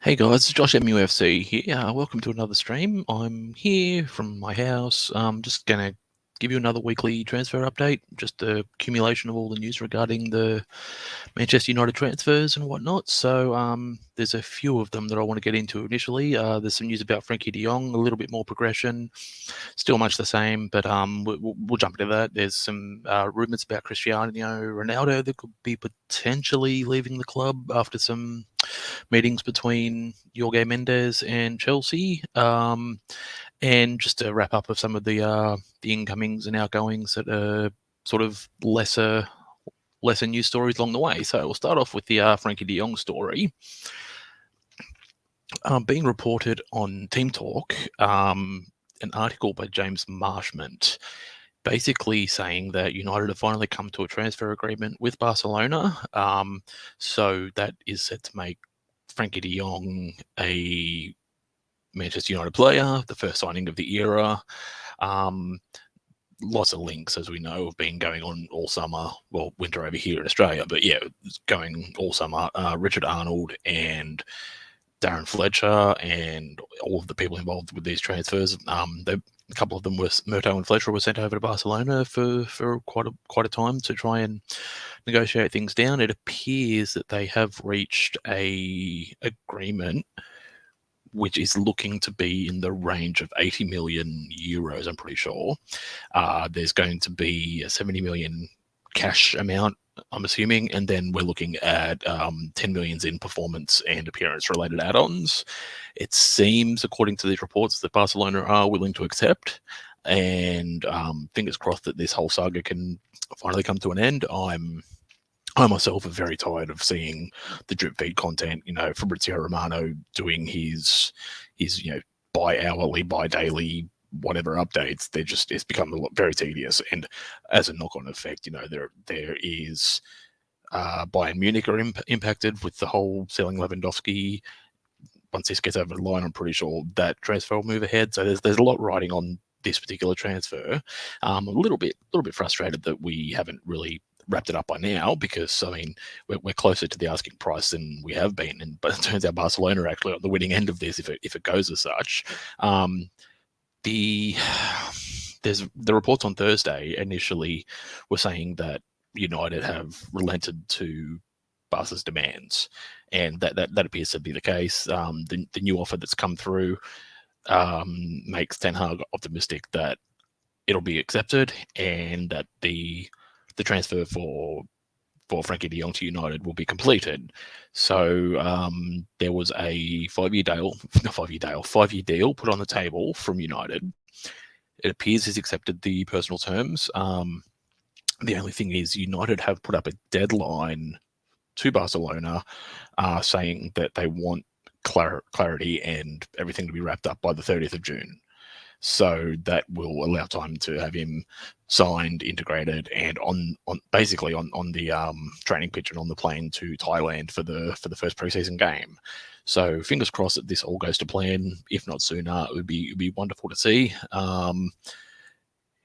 Hey guys, Josh MUFC here. Welcome to another stream. I'm here from my house. I'm just going to give you another weekly transfer update, just the accumulation of all the news regarding the Manchester United transfers and whatnot. So there's a few of them that I want to get into initially. There's some news about Frenkie De Jong, a little bit more progression, still much the same, but we'll jump into that. There's some rumours about Cristiano Ronaldo that could be potentially leaving the club after some meetings between Jorge Mendes and Chelsea. And just a wrap up of some of the incomings and outgoings that are sort of lesser news stories along the way. So we'll start off with the Frenkie De Jong story. Being reported on Team Talk, an article by James Marshment basically saying that United have finally come to a transfer agreement with Barcelona. So that is set to make Frenkie De Jong a Manchester United player, the first signing of the era. Lots of links, as we know, have been going on all summer. Well, winter over here in Australia, but yeah, it's going all summer. Richard Arnold and Darren Fletcher and all of the people involved with these transfers. A couple of them were Murto and Fletcher were sent over to Barcelona for quite a time to try and negotiate things down. It appears that they have reached a agreement which is looking to be in the range of 80 million euros, I'm pretty sure. There's going to be a 70 million cash amount, I'm assuming, and then we're looking at 10 millions in performance and appearance related add-ons. It seems, according to these reports, that Barcelona are willing to accept, and fingers crossed that this whole saga can finally come to an end. I myself am very tired of seeing the drip feed content. Fabrizio Romano doing his bi-hourly, bi-daily, whatever updates. It's become very tedious. And as a knock-on effect, there is Bayern Munich are impacted with the whole selling Lewandowski. Once this gets over the line, I'm pretty sure that transfer will move ahead. So there's a lot riding on this particular transfer. I'm a little bit frustrated that we haven't really wrapped it up by now, because we're closer to the asking price than we have been, but it turns out Barcelona are actually on the winning end of this if it goes as such. The reports on Thursday initially were saying that United have relented to Barca's demands, and that appears to be the case. The new offer that's come through makes Ten Hag optimistic that it'll be accepted, and that the transfer for Frenkie De Jong to United will be completed. So there was a 5-year deal put on the table from United. It appears he's accepted the personal terms. The only thing is, United have put up a deadline to Barcelona saying that they want clarity and everything to be wrapped up by the 30th of June. So that will allow time to have him signed, integrated, and on the training pitch and on the plane to Thailand for the first preseason game. So fingers crossed that this all goes to plan. If not sooner, it would be wonderful to see.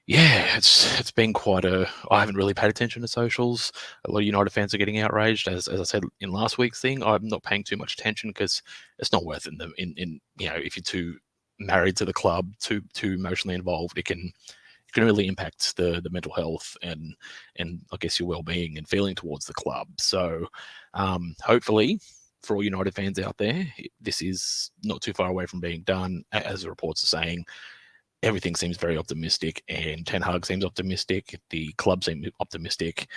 It's been quite I haven't really paid attention to socials. A lot of United fans are getting outraged, as I said in last week's thing. I'm not paying too much attention because it's not worth it. If you're too married to the club, too emotionally involved, it can really impact the mental health and I guess your well-being and feeling towards the club. So hopefully, for all United fans out there, this is not too far away from being done. As the reports are saying, everything seems very optimistic, and Ten Hag seems optimistic. The club seems optimistic,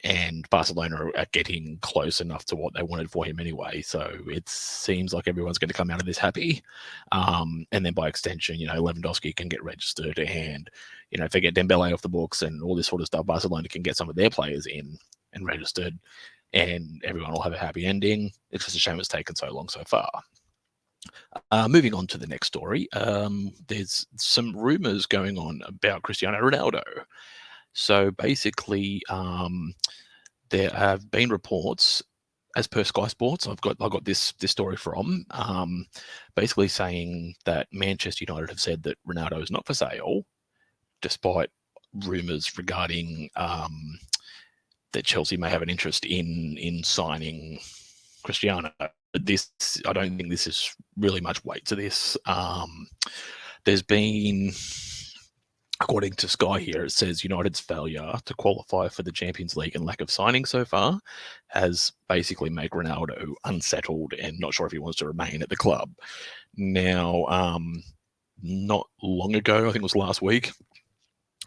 and Barcelona are getting close enough to what they wanted for him anyway. So it seems like everyone's going to come out of this happy. And then by extension, Lewandowski can get registered, and if they get Dembele off the books and all this sort of stuff, Barcelona can get some of their players in and registered, and everyone will have a happy ending. It's just a shame it's taken so long so far. Moving on to the next story, there's some rumours going on about Cristiano Ronaldo. So basically, there have been reports, as per Sky Sports, I got this story from, basically saying that Manchester United have said that Ronaldo is not for sale, despite rumours regarding that Chelsea may have an interest in signing Cristiano. But I don't think this is really much weight to this. There's been, according to Sky here, it says United's failure to qualify for the Champions League and lack of signing so far has basically made Ronaldo unsettled and not sure if he wants to remain at the club. Now, not long ago, I think it was last week,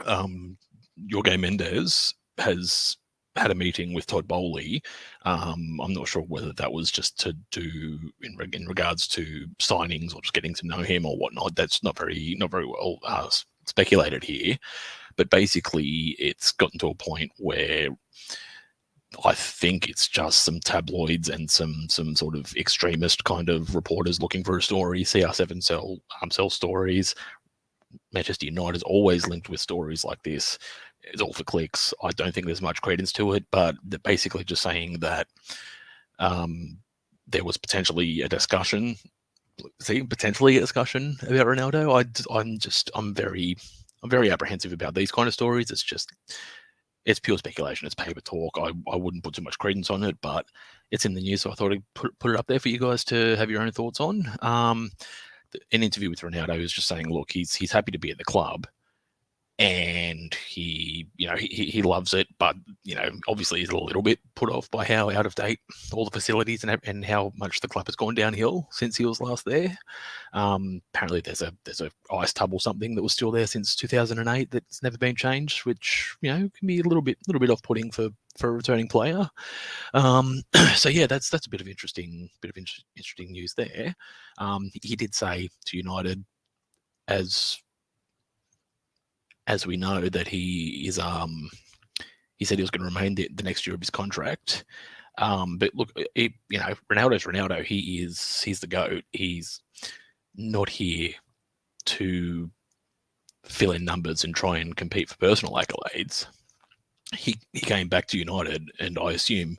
Jorge Mendes has had a meeting with Todd Bowley. I'm not sure whether that was just to do in regards to signings or just getting to know him or whatnot. That's not very well speculated here, but basically it's gotten to a point where I think it's just some tabloids and some sort of extremist kind of reporters looking for a story. CR7 sell stories. Manchester United is always linked with stories like this. It's all for clicks. I don't think there's much credence to it, but they're basically just saying that there was potentially a discussion. Potentially a discussion about Ronaldo. I'm very apprehensive about these kind of stories. It's pure speculation. It's paper talk. I wouldn't put too much credence on it, but it's in the news, so I thought I'd put it up there for you guys to have your own thoughts on. An interview with Ronaldo is just saying, look, he's happy to be at the club, and he loves it, but obviously he's a little bit put off by how out of date all the facilities and how much the club has gone downhill since he was last there. Apparently there's a ice tub or something that was still there since 2008 that's never been changed, which can be a little bit off-putting for a returning player. So yeah, that's a bit of interesting news there. He did say to United, as we know, that he is he said he was going to remain the next year of his contract. But look, Ronaldo's Ronaldo. He's the GOAT. He's not here to fill in numbers and try and compete for personal accolades. He came back to United, and I assume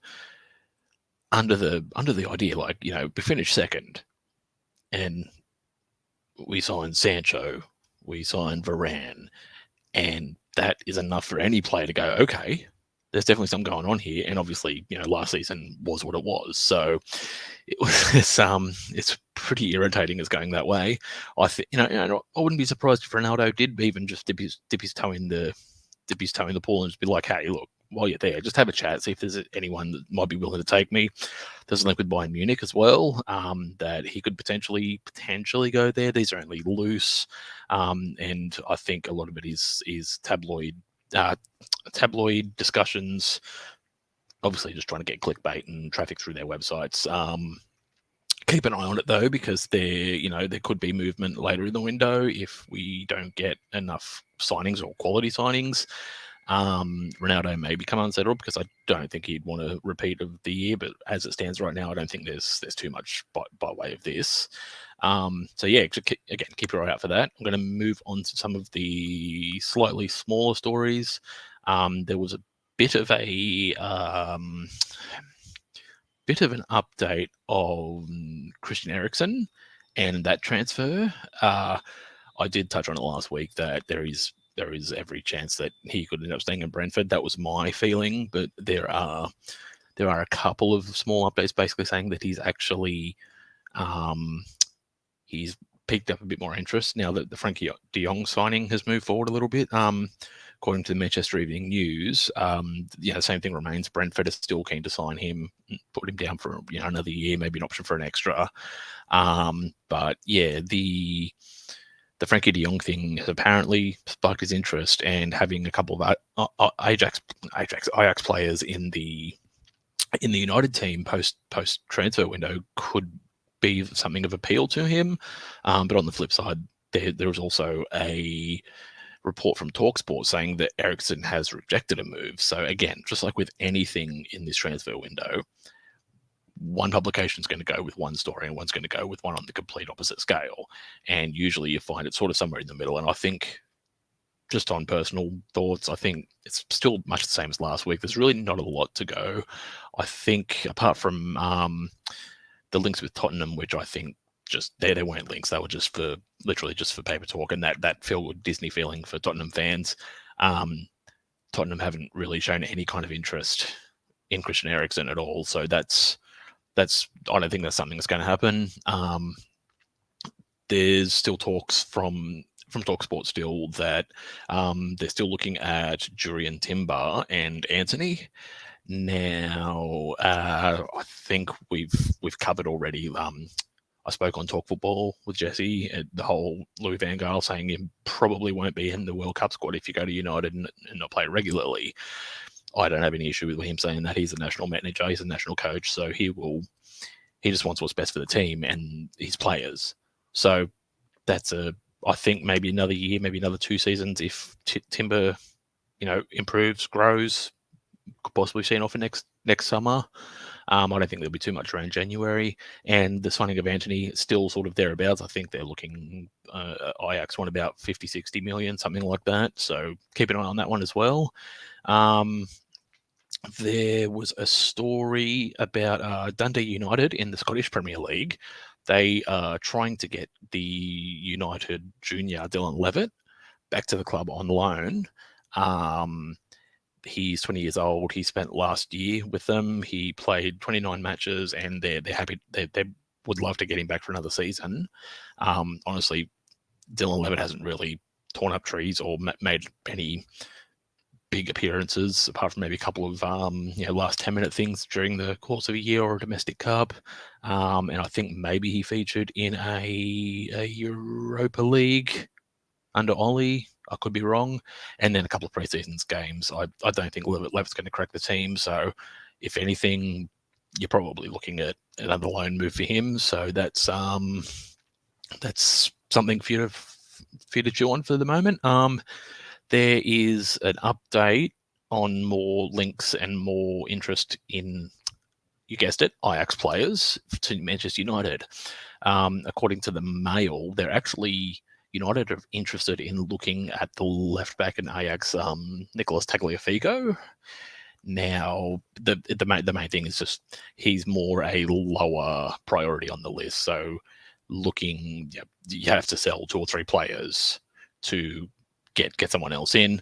under the idea, like, we finished second, and we signed Sancho, we signed Varane, and that is enough for any player to go, okay, there's definitely something going on here. And obviously, last season was what it was. So it's pretty irritating it's going that way. I think, I wouldn't be surprised if Ronaldo did even just dip his toe in the pool and just be like, hey, look, while you're there, just have a chat, see if there's anyone that might be willing to take me. There's a link with Bayern Munich as well, that he could potentially go there. These are only loose, and I think a lot of it is tabloid discussions. Obviously, just trying to get clickbait and traffic through their websites. Keep an eye on it though, because there could be movement later in the window if we don't get enough signings or quality signings. Ronaldo may become unsettled because I don't think he'd want a repeat of the year, but as it stands right now, I don't think there's too much by way of this. So yeah, again, keep your eye out for that. I'm going to move on to some of the slightly smaller stories. There was a bit of an update on Christian Eriksen and that transfer. I did touch on it last week that there is every chance that he could end up staying in Brentford. That was my feeling, but there are a couple of small updates basically saying that he's actually he's picked up a bit more interest now that the Frenkie De Jong signing has moved forward a little bit. According to the Manchester Evening News, the same thing remains. Brentford is still keen to sign him, put him down for another year, maybe an option for an extra. But yeah, the Frenkie De Jong thing has apparently sparked his interest, and having a couple of Ajax players in the United team post transfer window could be something of appeal to him. But on the flip side, there was also a report from TalkSport saying that Eriksen has rejected a move. So again, just like with anything in this transfer window, one publication is going to go with one story and one's going to go with one on the complete opposite scale. And usually you find it sort of somewhere in the middle. And I think, just on personal thoughts, I think it's still much the same as last week. There's really not a lot to go. I think apart from the links with Tottenham, which I think just they weren't links. They were just literally just for paper talk, and that feel-good Disney feeling for Tottenham fans. Tottenham haven't really shown any kind of interest in Christian Eriksen at all. So that's I don't think that's something that's going to happen. There's still talks from TalkSport still that they're still looking at Jurian Timber and Anthony. Now, I think we've covered already. I spoke on Talk Football with Jesse, the whole Louis Van Gaal saying he probably won't be in the World Cup squad if you go to United and not play regularly. I don't have any issue with him saying that. He's a national manager, he's a national coach, so he just wants what's best for the team and his players. So that's I think maybe another year, maybe another 2 seasons if Timber, improves, grows, could possibly see an offer next summer. I don't think there'll be too much around January. And the signing of Anthony still sort of thereabouts. I think they're looking, Ajax want about 50, 60 million, something like that. So keep an eye on that one as well. There was a story about Dundee United in the Scottish Premier League. They are trying to get the United junior Dylan Levitt back to the club on loan. He's 20 years old. He spent last year with them. He played 29 matches, and they're happy. They would love to get him back for another season. Honestly, Dylan Levitt hasn't really torn up trees or made any big appearances, apart from maybe a couple of last 10-minute things during the course of a year or a domestic cup. And I think maybe he featured in a Europa League under Ollie. I could be wrong. And then a couple of preseasons games. I don't think Levitt's going to crack the team. So if anything, you're probably looking at another loan move for him. So that's something for you to chew on for the moment. There is an update on more links and more interest in, you guessed it, Ajax players to Manchester United. According to the Mail, they're actually, United are interested in looking at the left back in Ajax, Nicolas Tagliafico. Now, the main thing is just he's more a lower priority on the list. So looking, you have to sell 2 or 3 players to get someone else in.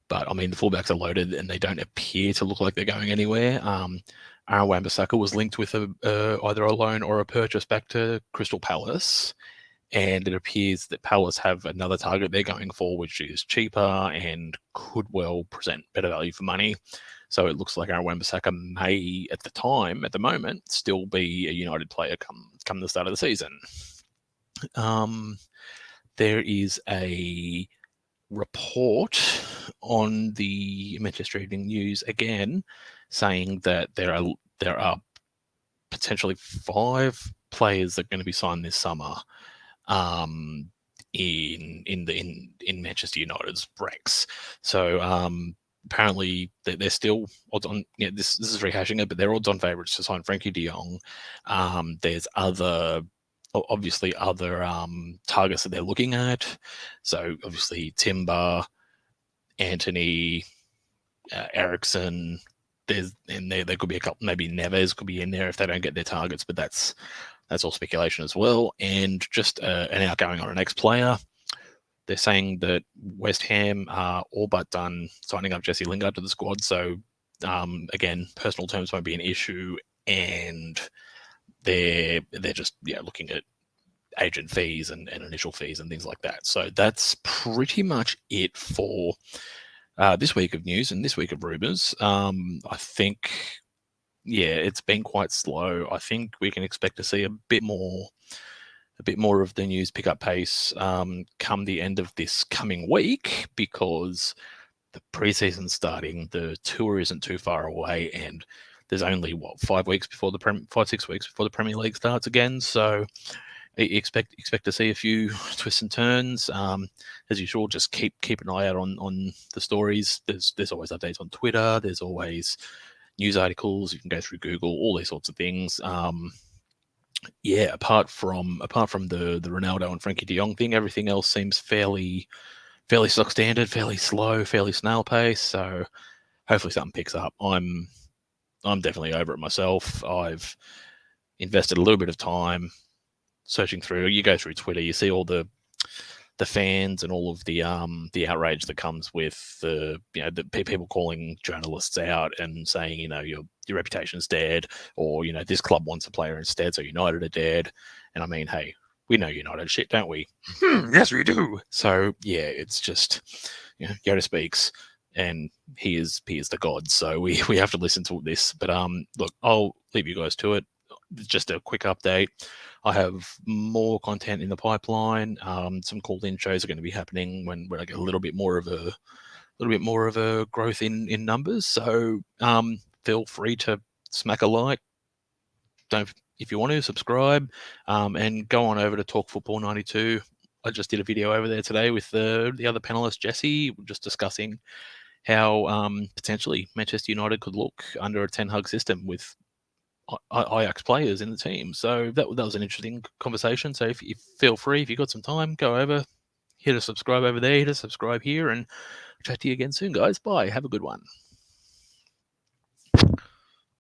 But I mean, the fullbacks are loaded and they don't appear to look like they're going anywhere. Aaron Wan-Bissaka was linked with either a loan or a purchase back to Crystal Palace. And it appears that Palace have another target they're going for, which is cheaper and could well present better value for money. So it looks like Aaron Wan-Bissaka may, at the moment, still be a United player come the start of the season. There is a report on the Manchester Evening News again saying that there are potentially 5 players that are going to be signed this summer in Manchester United's ranks. So apparently they're still odds on. Yeah, this is rehashing it, but they're odds on favourites to sign Frenkie De Jong. There's obviously other targets that they're looking at. So obviously Timber, Anthony, Ericsson. There could be a couple. Maybe Neves could be in there if they don't get their targets, but that's all speculation as well. And just an outgoing on an ex-player. They're saying that West Ham are all but done signing up Jesse Lingard to the squad. So again, personal terms won't be an issue, and they're just looking at agent fees and initial fees and things like that. So that's pretty much it for this week of news and this week of rumours. I think, it's been quite slow. I think we can expect to see a bit more of the news pick up pace come the end of this coming week, because the preseason's starting, the tour isn't too far away, and there's only 5 weeks before 6 weeks before the Premier League starts again. So expect to see a few twists and turns. As usual, just keep an eye out on the stories. There's always updates on Twitter. There's always news articles. You can go through Google, all these sorts of things. Apart from the Ronaldo and Frenkie De Jong thing, everything else seems fairly stock standard, fairly slow, fairly snail pace. So hopefully something picks up. I'm definitely over it myself. I've invested a little bit of time searching through. You go through Twitter, you see all the the fans and all of the outrage that comes with the people calling journalists out and saying your reputation is dead, or this club wants a player instead, so United are dead. And I mean, hey, we know United shit, don't we? Yes, we do. So yeah, it's just Yoda speaks, and he is the god. So we have to listen to this. But look, I'll leave you guys to it. Just a quick update. I have more content in the pipeline. Some called-in shows are going to be happening when I get a little bit more of a growth in numbers. So feel free to smack a like. If you want to subscribe, and go on over to Talk Football 92. I just did a video over there today with the other panelist Jesse, just discussing how potentially Manchester United could look under a Ten Hag system with Ajax players in the team. So that was an interesting conversation. So if you feel free, if you've got some time, go over, hit a subscribe over there, hit a subscribe here, and chat to you again soon, guys. Bye. Have a good one.